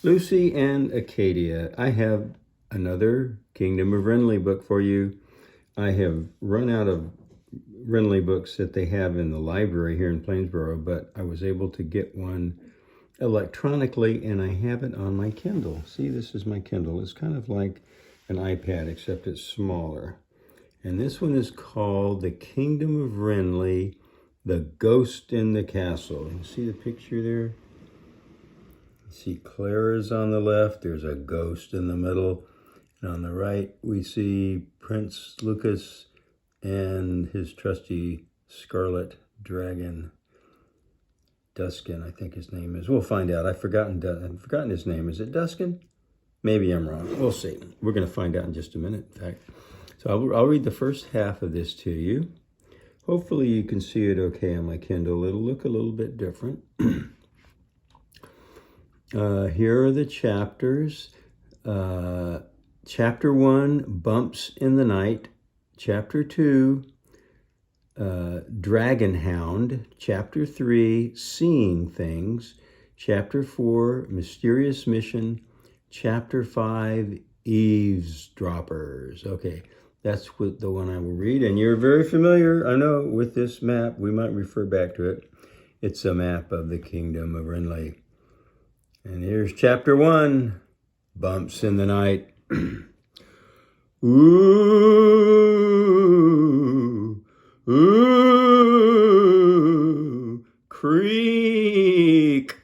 Lucy and Acadia, I have another Kingdom of Wrenly book for you. I have run out of Wrenly books that they have in the library here in Plainsboro, but I was able to get one electronically, and I have it on my Kindle. See, this is my Kindle. It's kind of like an iPad, except it's smaller. And this one is called The Kingdom of Wrenly, The Ghost in the Castle. You see the picture there? You see Clara's on the left. There's a ghost in the middle. And on the right, we see Prince Lucas and his trusty scarlet dragon, Duskin, I think his name is. We'll find out. I've forgotten his name. Is it Duskin? Maybe I'm wrong. We'll see. We're going to find out in just a minute, in fact. So I'll read the first half of this to you. Hopefully you can see it okay on my Kindle. It'll look a little bit different. Here are the chapters. Chapter 1, Bumps in the Night. Chapter 2, Dragon Hound. Chapter 3, Seeing Things. Chapter 4, Mysterious Mission. Chapter 5, Eavesdroppers. Okay, that's the one I will read. And you're very familiar, I know, with this map. We might refer back to it. It's a map of the Kingdom of Wrenly. And here's Chapter 1, Bumps in the Night. Ooh, ooh, creak.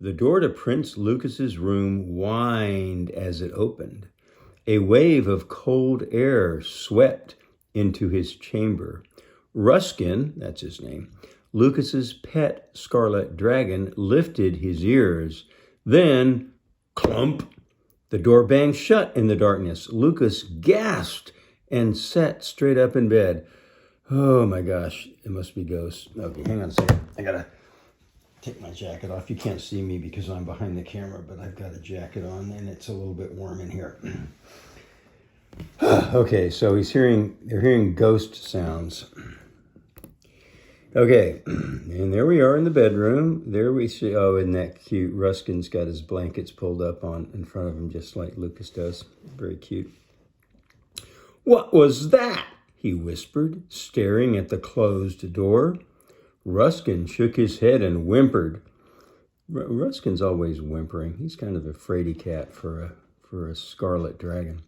The door to Prince Lucas's room whined as it opened. A wave of cold air swept into his chamber. Ruskin, that's his name, Lucas's pet scarlet dragon, lifted his ears. Then, clump, the door banged shut in the darkness. Lucas gasped and sat straight up in bed. Oh my gosh, it must be ghosts. Okay, hang on a second. I gotta take my jacket off. You can't see me because I'm behind the camera, but I've got a jacket on and it's a little bit warm in here. Okay, so they're hearing ghost sounds. Okay, and there we are in the bedroom. There we see, oh, isn't that cute? Ruskin's got his blankets pulled up in front of him, just like Lucas does. Very cute. What was that? He whispered, staring at the closed door. Ruskin shook his head and whimpered. Ruskin's always whimpering. He's kind of a fraidy cat for a scarlet dragon.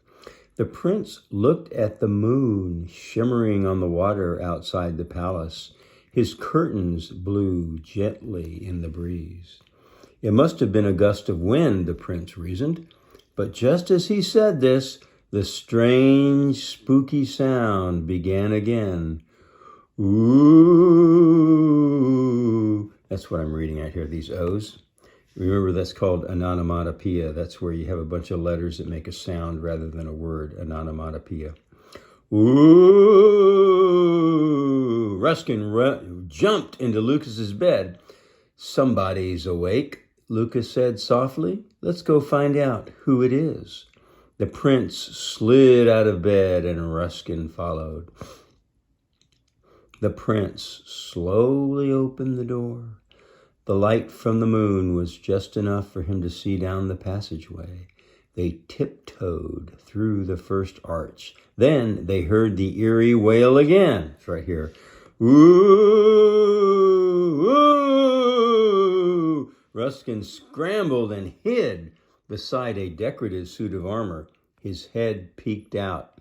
The prince looked at the moon shimmering on the water outside the palace. His curtains blew gently in the breeze. It must have been a gust of wind, the prince reasoned. But just as he said this, the strange, spooky sound began again. Ooh. That's what I'm reading out here, these O's. Remember, that's called onomatopoeia. That's where you have a bunch of letters that make a sound rather than a word, onomatopoeia. Ooh! Ruskin jumped into Lucas's bed. Somebody's awake, Lucas said softly. Let's go find out who it is. The prince slid out of bed and Ruskin followed. The prince slowly opened the door. The light from the moon was just enough for him to see down the passageway. They tiptoed through the first arch. Then they heard the eerie wail again. It's right here. Ooh, ooh. Ruskin scrambled and hid beside a decorative suit of armor. His head peeked out.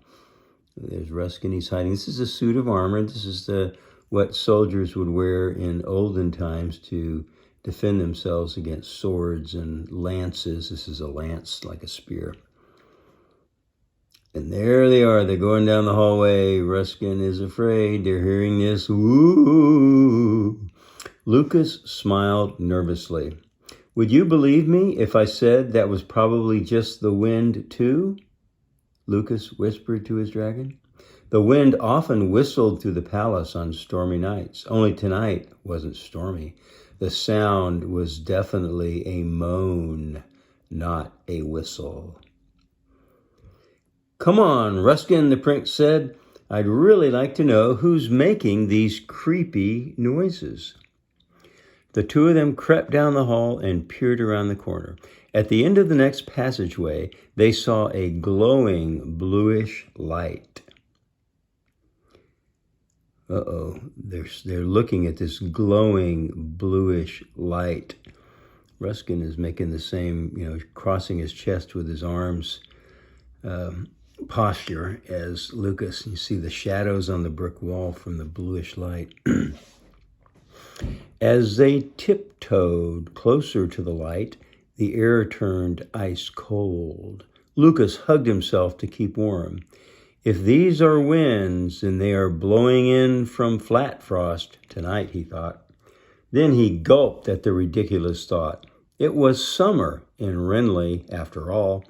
There's Ruskin, he's hiding. This is a suit of armor. This is what soldiers would wear in olden times to defend themselves against swords and lances. This is a lance, like a spear. And there they are. They're going down the hallway. Ruskin is afraid. They're hearing this. Ooh. Lucas smiled nervously. Would you believe me if I said that was probably just the wind too? Lucas whispered to his dragon. The wind often whistled through the palace on stormy nights. Only tonight wasn't stormy. The sound was definitely a moan, not a whistle. Come on, Ruskin, the prince said. I'd really like to know who's making these creepy noises. The two of them crept down the hall and peered around the corner. At the end of the next passageway, they saw a glowing bluish light. Uh-oh, they're looking at this glowing bluish light. Ruskin is making the same, crossing his chest with his arms posture as Lucas. You see the shadows on the brick wall from the bluish light. As they tiptoed closer to the light, the air turned ice cold. Lucas hugged himself to keep warm. If these are winds, then they are blowing in from flat frost tonight, he thought. Then he gulped at the ridiculous thought. It was summer in Wrenly, after all.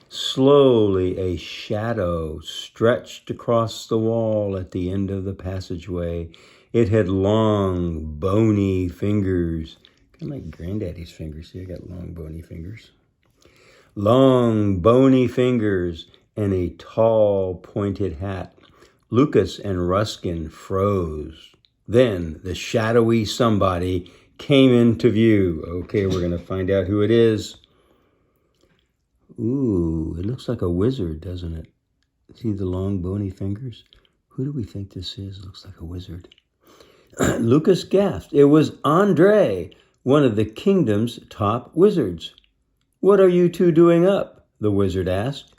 Slowly, a shadow stretched across the wall at the end of the passageway. It had long, bony fingers. Kind of like Granddaddy's fingers. See, I got long, bony fingers. Long, bony fingers and a tall, pointed hat. Lucas and Ruskin froze. Then the shadowy somebody came into view. Okay, we're going to find out who it is. Ooh, it looks like a wizard, doesn't it? See the long, bony fingers? Who do we think this is? Looks like a wizard. Lucas gasped. It was Andre, one of the kingdom's top wizards. What are you two doing up? The wizard asked.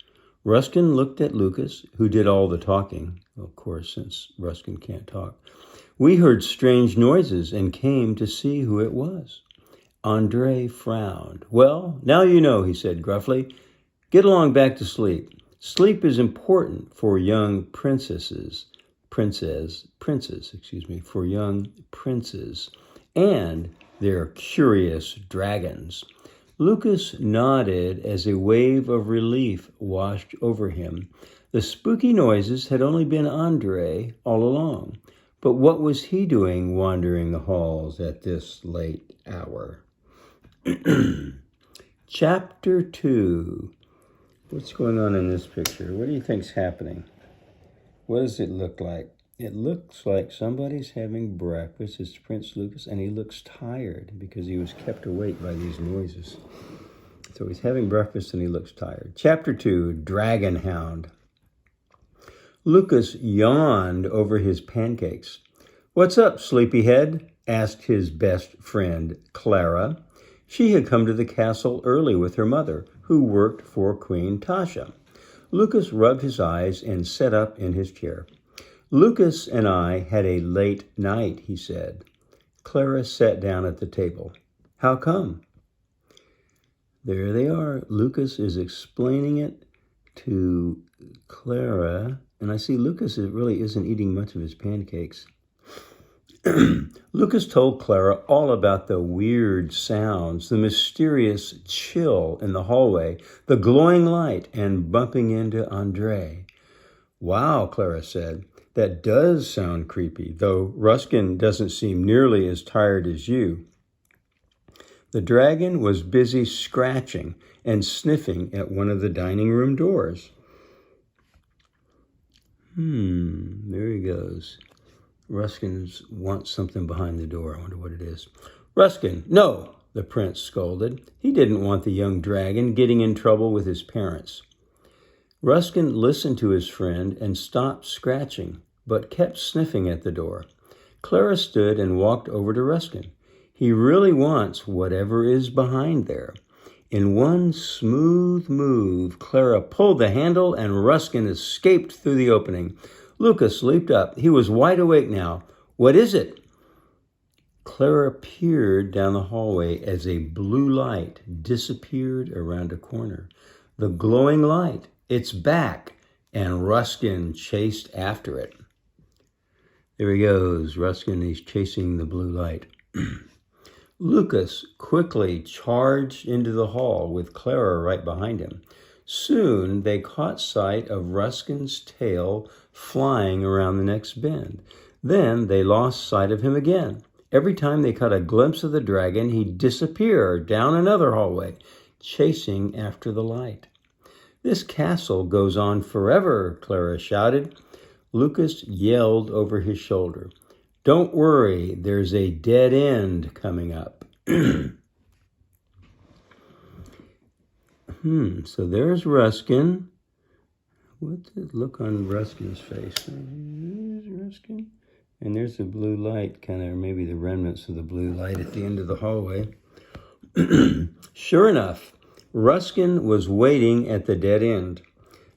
Ruskin looked at Lucas, who did all the talking. Of course, since Ruskin can't talk. We heard strange noises and came to see who it was. Andre frowned. Well, now you know, he said gruffly. Get along back to sleep. Sleep is important for young princes, for young princes, and their curious dragons. Lucas nodded as a wave of relief washed over him. The spooky noises had only been Andre all along. But what was he doing wandering the halls at this late hour? Chapter 2. What's going on in this picture? What do you think's happening? What does it look like? It looks like somebody's having breakfast. It's Prince Lucas, and he looks tired because he was kept awake by these noises. So he's having breakfast and he looks tired. Chapter 2, Dragon Hound. Lucas yawned over his pancakes. What's up, sleepyhead? Asked his best friend, Clara. She had come to the castle early with her mother, who worked for Queen Tasha. Lucas rubbed his eyes and sat up in his chair. Lucas and I had a late night, he said. Clara sat down at the table. How come? There they are. Lucas is explaining it to Clara, and I see Lucas really isn't eating much of his pancakes. Lucas told Clara all about the weird sounds, the mysterious chill in the hallway, the glowing light, and bumping into Andre. Wow, Clara said. That does sound creepy, though Ruskin doesn't seem nearly as tired as you. The dragon was busy scratching and sniffing at one of the dining room doors. There he goes. Ruskin wants something behind the door. I wonder what it is. Ruskin, no, the prince scolded. He didn't want the young dragon getting in trouble with his parents. Ruskin listened to his friend and stopped scratching, but kept sniffing at the door. Clara stood and walked over to Ruskin. He really wants whatever is behind there. In one smooth move, Clara pulled the handle and Ruskin escaped through the opening. Lucas leaped up. He was wide awake now. What is it? Clara peered down the hallway as a blue light disappeared around a corner. The glowing light, it's back, and Ruskin chased after it. There he goes. Ruskin is chasing the blue light. Lucas quickly charged into the hall with Clara right behind him. Soon they caught sight of Ruskin's tail flying around the next bend. Then they lost sight of him again. Every time they caught a glimpse of the dragon, he'd disappear down another hallway, chasing after the light. This castle goes on forever, Clara shouted. Lucas yelled over his shoulder. Don't worry, there's a dead end coming up. So there's Ruskin. What's the look on Ruskin's face? There's Ruskin. And there's the blue light, kind of, or maybe the remnants of the blue light at the end of the hallway. Sure enough, Ruskin was waiting at the dead end.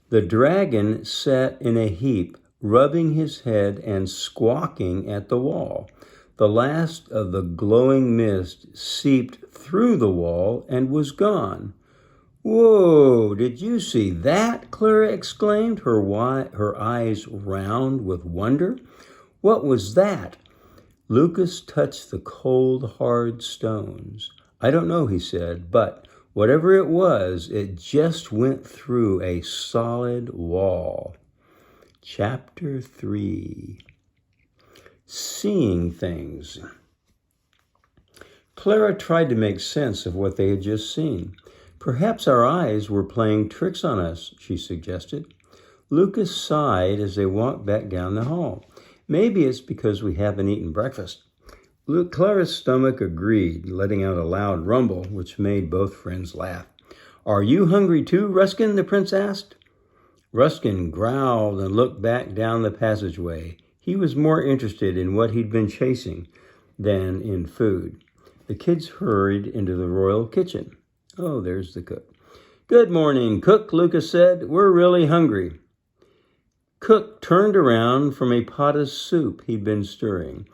The dragon sat in a heap, rubbing his head and squawking at the wall. The last of the glowing mist seeped through the wall and was gone. "Whoa, did you see that?" Clara exclaimed, her eyes round with wonder. "What was that?" Lucas touched the cold, hard stones. "I don't know," he said, "but whatever it was, it just went through a solid wall." Chapter 3. Seeing Things. Clara tried to make sense of what they had just seen. "Perhaps our eyes were playing tricks on us," she suggested. Lucas sighed as they walked back down the hall. "Maybe it's because we haven't eaten breakfast." Clara's stomach agreed, letting out a loud rumble, which made both friends laugh. "Are you hungry too, Ruskin?" the prince asked. Ruskin growled and looked back down the passageway. He was more interested in what he'd been chasing than in food. The kids hurried into the royal kitchen. Oh, there's the cook. "Good morning, Cook," Lucas said. "We're really hungry." Cook turned around from a pot of soup he'd been stirring.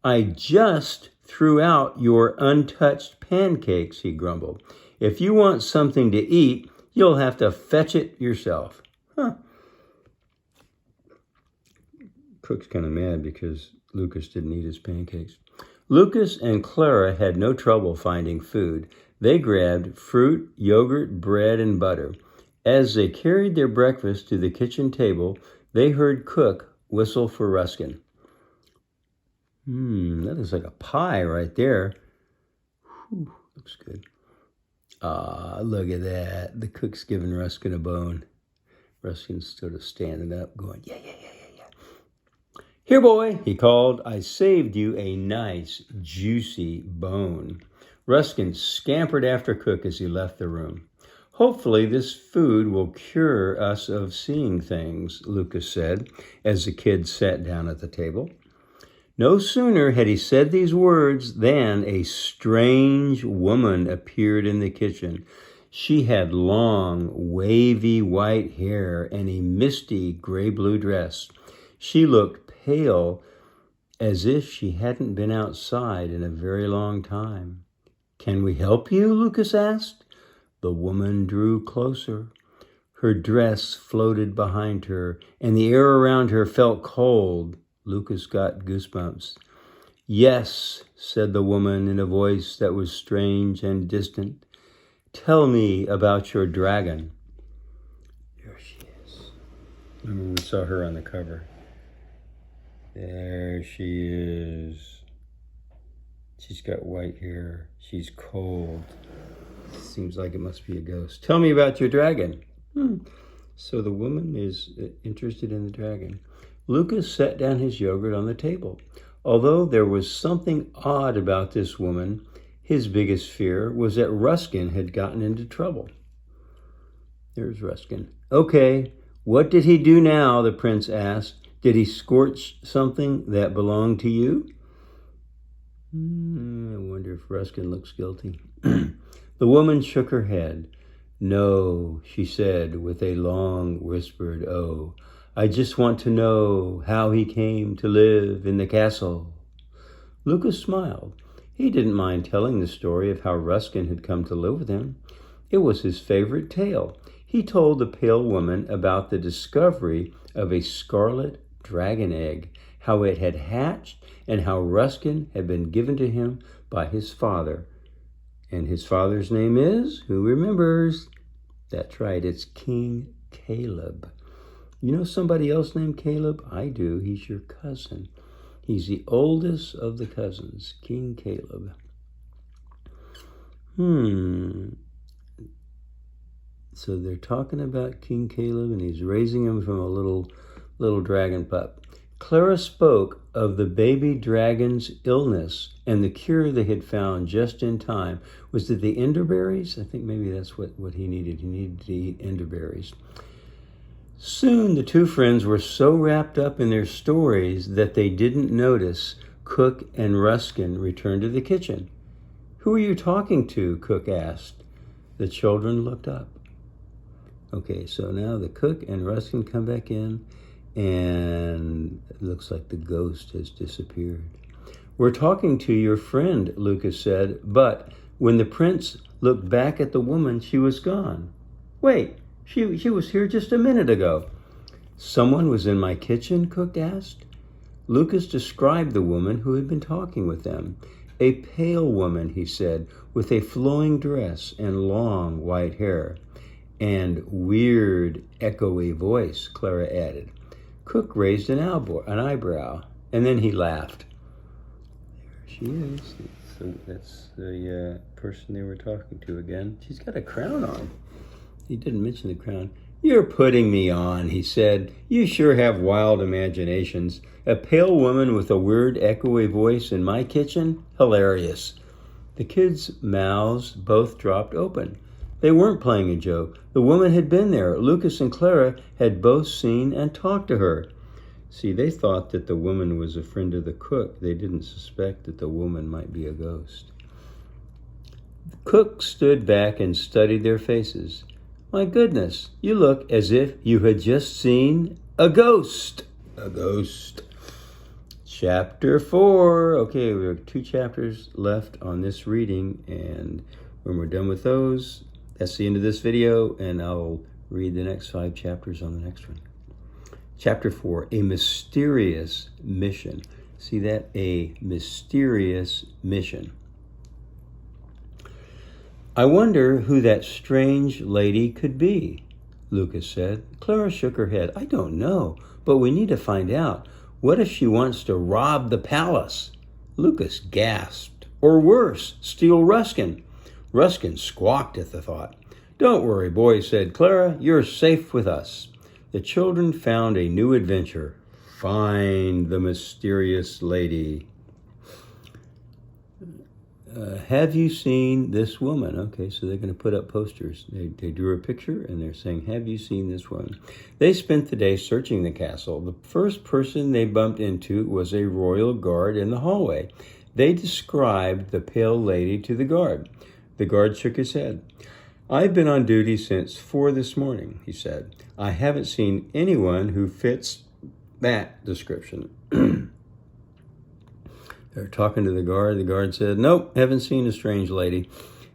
"I just threw out your untouched pancakes," he grumbled. "If you want something to eat, you'll have to fetch it yourself." Cook's kind of mad because Lucas didn't eat his pancakes. Lucas and Clara had no trouble finding food. They grabbed fruit, yogurt, bread, and butter. As they carried their breakfast to the kitchen table, they heard Cook whistle for Ruskin. That looks like a pie right there. Whew, looks good. Look at that. The cook's giving Ruskin a bone. Ruskin's sort of standing up, going, yeah. "Here, boy," he called. "I saved you a nice, juicy bone." Ruskin scampered after Cook as he left the room. "Hopefully this food will cure us of seeing things," Lucas said, as the kids sat down at the table. No sooner had he said these words than a strange woman appeared in the kitchen. She had long, wavy white hair and a misty gray-blue dress. She looked pale, as if she hadn't been outside in a very long time. "Can we help you?" Lucas asked. The woman drew closer. Her dress floated behind her, and the air around her felt cold. Lucas got goosebumps. "Yes," said the woman in a voice that was strange and distant. "Tell me about your dragon." There she is. Remember, we saw her on the cover. There she is. She's got white hair. She's cold. Seems like it must be a ghost. "Tell me about your dragon." So the woman is interested in the dragon. Lucas set down his yogurt on the table. Although there was something odd about this woman, his biggest fear was that Ruskin had gotten into trouble. There's Ruskin. "Okay, what did he do now?" the prince asked. "Did he scorch something that belonged to you?" I wonder if Ruskin looks guilty. The woman shook her head. "No," she said with a long whispered "oh. "I just want to know how he came to live in the castle." Lucas smiled. He didn't mind telling the story of how Ruskin had come to live with him. It was his favorite tale. He told the pale woman about the discovery of a scarlet dragon egg, how it had hatched, and how Ruskin had been given to him by his father. And his father's name is, who remembers? That's right, it's King Caleb. You know somebody else named Caleb? I do. He's your cousin. He's the oldest of the cousins, King Caleb. So they're talking about King Caleb, and he's raising him from a little dragon pup. Clara spoke of the baby dragon's illness, and the cure they had found just in time. Was it the elderberries? I think maybe that's what he needed. He needed to eat elderberries. Soon the two friends were so wrapped up in their stories that they didn't notice Cook and Ruskin returned to the kitchen. "Who are you talking to?" Cook asked. The children looked up. Okay, so now the cook and Ruskin come back in, and it looks like the ghost has disappeared. "We're talking to your friend," Lucas said, but when the prince looked back at the woman, she was gone. "Wait, she was here just a minute ago." "Someone was in my kitchen?" Cook asked. Lucas described the woman who had been talking with them. "A pale woman," he said, "with a flowing dress and long white hair." "And weird, echoey voice," Clara added. Cook raised an eyebrow, and then he laughed. There she is. That's the person they were talking to again. She's got a crown on. He didn't mention the crown. "You're putting me on," he said. "You sure have wild imaginations. A pale woman with a weird, echoey voice in my kitchen? Hilarious." The kids' mouths both dropped open. They weren't playing a joke. The woman had been there. Lucas and Clara had both seen and talked to her. See, they thought that the woman was a friend of the cook. They didn't suspect that the woman might be a ghost. The cook stood back and studied their faces. "My goodness, you look as if you had just seen a ghost." A ghost. Chapter 4. Okay, we have 2 chapters left on this reading, and when we're done with those, that's the end of this video, and I'll read the next 5 chapters on the next one. Chapter 4, a mysterious mission. See that? A mysterious mission. "I wonder who that strange lady could be," Lucas said. Clara shook her head. "I don't know, but we need to find out. What if she wants to rob the palace?" Lucas gasped. "Or worse, steal Ruskin." Ruskin squawked at the thought. "Don't worry, boys," said Clara. "You're safe with us." The children found a new adventure. Find the mysterious lady. Have you seen this woman? Okay, so they're going to put up posters. They drew a picture, and they're saying, "Have you seen this woman?" They spent the day searching the castle. The first person they bumped into was a royal guard in the hallway. They described the pale lady to the guard. The guard shook his head. "I've been on duty since 4 this morning," he said. "I haven't seen anyone who fits that description." They're talking to the guard. The guard said, "Nope, haven't seen a strange lady."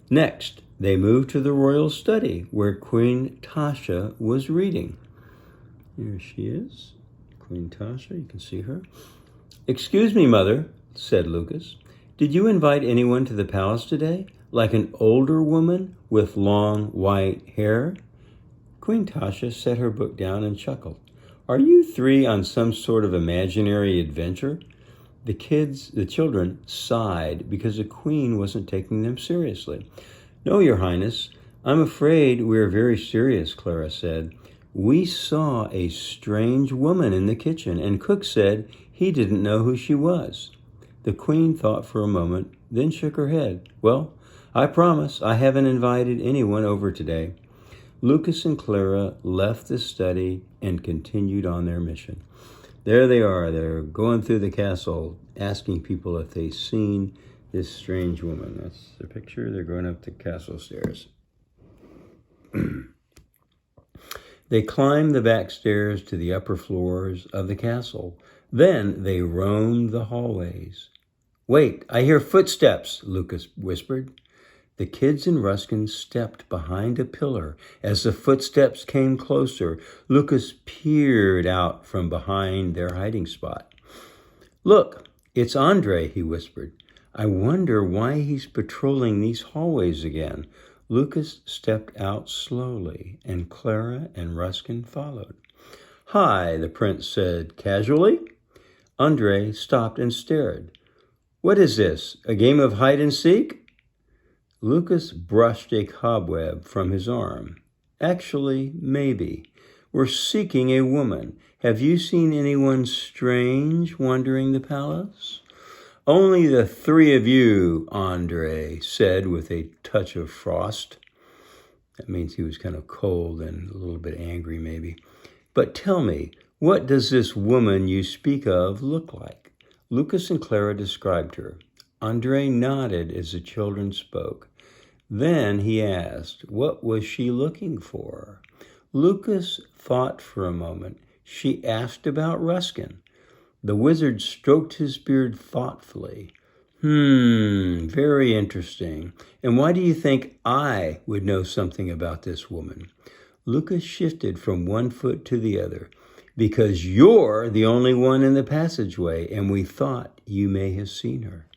Next, they moved to the royal study where Queen Tasha was reading. Here she is, Queen Tasha. You can see her. "Excuse me, Mother," said Lucas. "Did you invite anyone to the palace today? Like an older woman with long white hair?" Queen Tasha set her book down and chuckled. "Are you 3 on some sort of imaginary adventure?" The children sighed because the queen wasn't taking them seriously. "No, Your Highness, I'm afraid we're very serious," Clara said. "We saw a strange woman in the kitchen, and Cook said he didn't know who she was." The queen thought for a moment, then shook her head. "Well, I promise I haven't invited anyone over today." Lucas and Clara left the study and continued on their mission. There they are. They're going through the castle, asking people if they've seen this strange woman. That's the picture. They're going up the castle stairs. They climbed the back stairs to the upper floors of the castle. Then they roamed the hallways. "Wait, I hear footsteps," Lucas whispered. The kids and Ruskin stepped behind a pillar. As the footsteps came closer, Lucas peered out from behind their hiding spot. "Look, it's Andre," he whispered. "I wonder why he's patrolling these hallways again." Lucas stepped out slowly, and Clara and Ruskin followed. "Hi," the prince said casually. Andre stopped and stared. "What is this, a game of hide and seek?" Lucas brushed a cobweb from his arm. "Actually, maybe. We're seeking a woman. Have you seen anyone strange wandering the palace?" "Only the three of you," Andre said with a touch of frost. That means he was kind of cold and a little bit angry maybe. "But tell me, what does this woman you speak of look like?" Lucas and Clara described her. Andre nodded as the children spoke. Then he asked, what was she looking for? Lucas thought for a moment. She asked about Ruskin. The wizard stroked his beard thoughtfully. Very interesting. And why do you think I would know something about this woman? Lucas shifted from one foot to the other. Because you're the only one in the passageway, and we thought you may have seen her.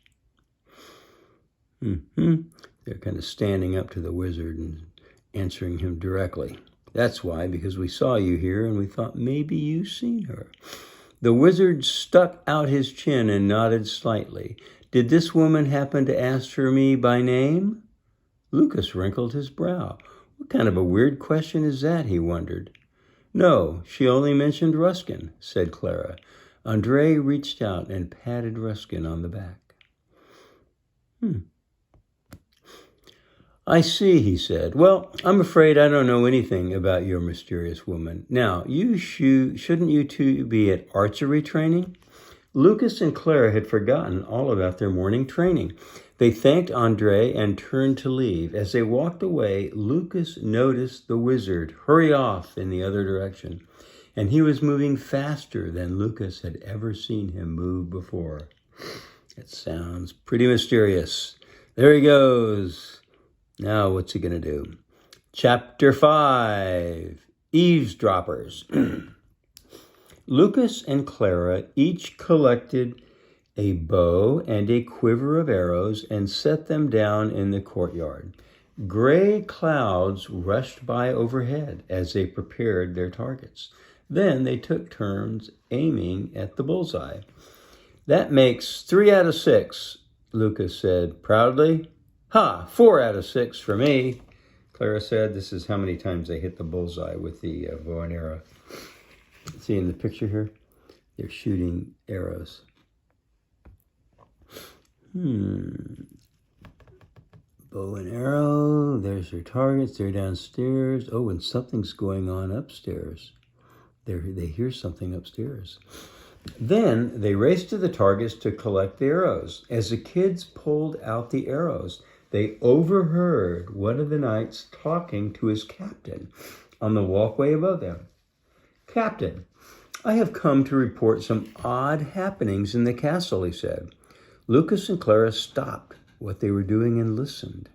They're kind of standing up to the wizard and answering him directly. That's why, because we saw you here, and we thought maybe you've seen her. The wizard stuck out his chin and nodded slightly. Did this woman happen to ask for me by name? Lucas wrinkled his brow. What kind of a weird question is that, he wondered. No, she only mentioned Ruskin, said Clara. Andre reached out and patted Ruskin on the back. I see, he said. Well, I'm afraid I don't know anything about your mysterious woman. Now, shouldn't you two be at archery training? Lucas and Clara had forgotten all about their morning training. They thanked Andre and turned to leave. As they walked away, Lucas noticed the wizard hurry off in the other direction, and he was moving faster than Lucas had ever seen him move before. It sounds pretty mysterious. There he goes. Now what's he going to do? Chapter 5, Eavesdroppers. Lucas and Clara each collected a bow and a quiver of arrows and set them down in the courtyard. Gray clouds rushed by overhead as they prepared their targets. Then they took turns aiming at the bullseye. That makes 3 out of 6, Lucas said proudly. 4 out of 6 for me, Clara said. This is how many times they hit the bullseye with the bow and arrow. See in the picture here? They're shooting arrows. Bow and arrow. There's their targets. They're downstairs. Oh, and something's going on upstairs. They hear something upstairs. Then they raced to the targets to collect the arrows. As the kids pulled out the arrows, they overheard one of the knights talking to his captain on the walkway above them. Captain, I have come to report some odd happenings in the castle, he said. Lucas and Clara stopped what they were doing and listened.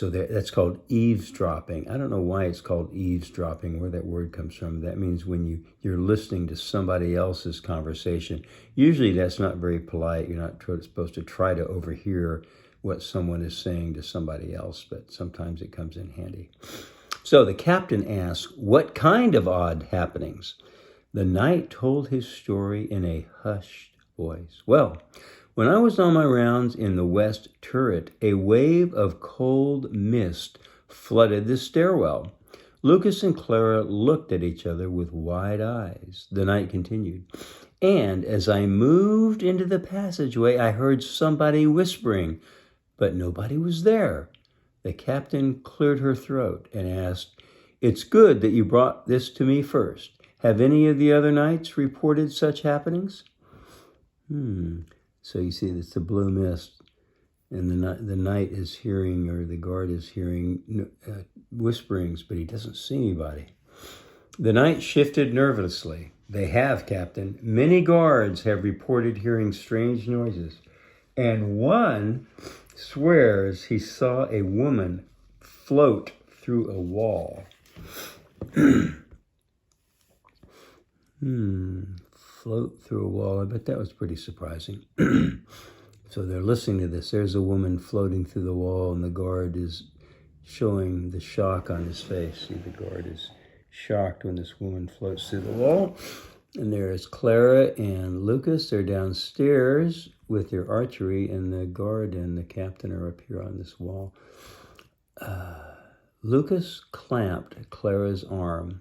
That's called eavesdropping. I don't know why it's called eavesdropping, where that word comes from. That means when you're listening to somebody else's conversation. Usually that's not very polite. You're not supposed to try to overhear what someone is saying to somebody else, but sometimes it comes in handy. So the captain asked, what kind of odd happenings? The knight told his story in a hushed voice. Well, when I was on my rounds in the west turret, a wave of cold mist flooded the stairwell. Lucas and Clara looked at each other with wide eyes. The knight continued, and as I moved into the passageway, I heard somebody whispering, but nobody was there. The captain cleared her throat and asked, it's good that you brought this to me first. Have any of the other knights reported such happenings? So you see, it's the blue mist, and the knight is hearing, or the guard is hearing whisperings, but he doesn't see anybody. The knight shifted nervously. They have, Captain. Many guards have reported hearing strange noises, and one swears he saw a woman float through a wall. Float through a wall. I bet that was pretty surprising. So they're listening to this. There's a woman floating through the wall, and the guard is showing the shock on his face. See, the guard is shocked when this woman floats through the wall. And there's Clara and Lucas. They're downstairs with their archery, and the guard and the captain are up here on this wall. Lucas clamped Clara's arm.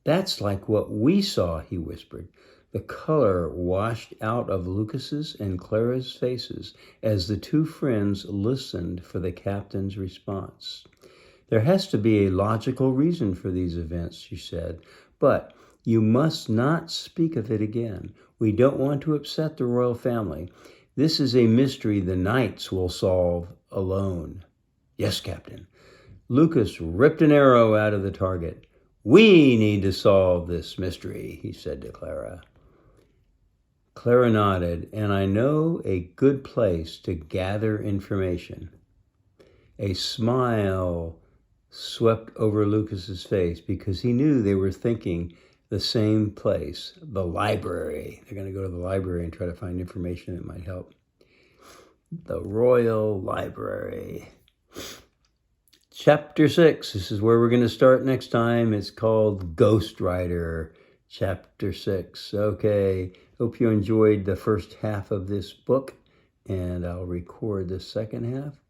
"That's like what we saw," he whispered. The color washed out of Lucas's and Clara's faces as the two friends listened for the captain's response. "There has to be a logical reason for these events," she said, "but you must not speak of it again. We don't want to upset the royal family. This is a mystery the knights will solve alone." "Yes, Captain." Lucas ripped an arrow out of the target. "We need to solve this mystery," he said to Clara. Clara nodded. "And I know a good place to gather information." A smile swept over Lucas's face because he knew they were thinking the same place, the library. They're going to go to the library and try to find information that might help. The Royal Library. Chapter 6. This is where we're going to start next time. It's called Ghost Rider, Chapter 6. Okay, hope you enjoyed the first half of this book, and I'll record the second half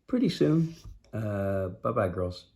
pretty soon. Bye-bye, girls.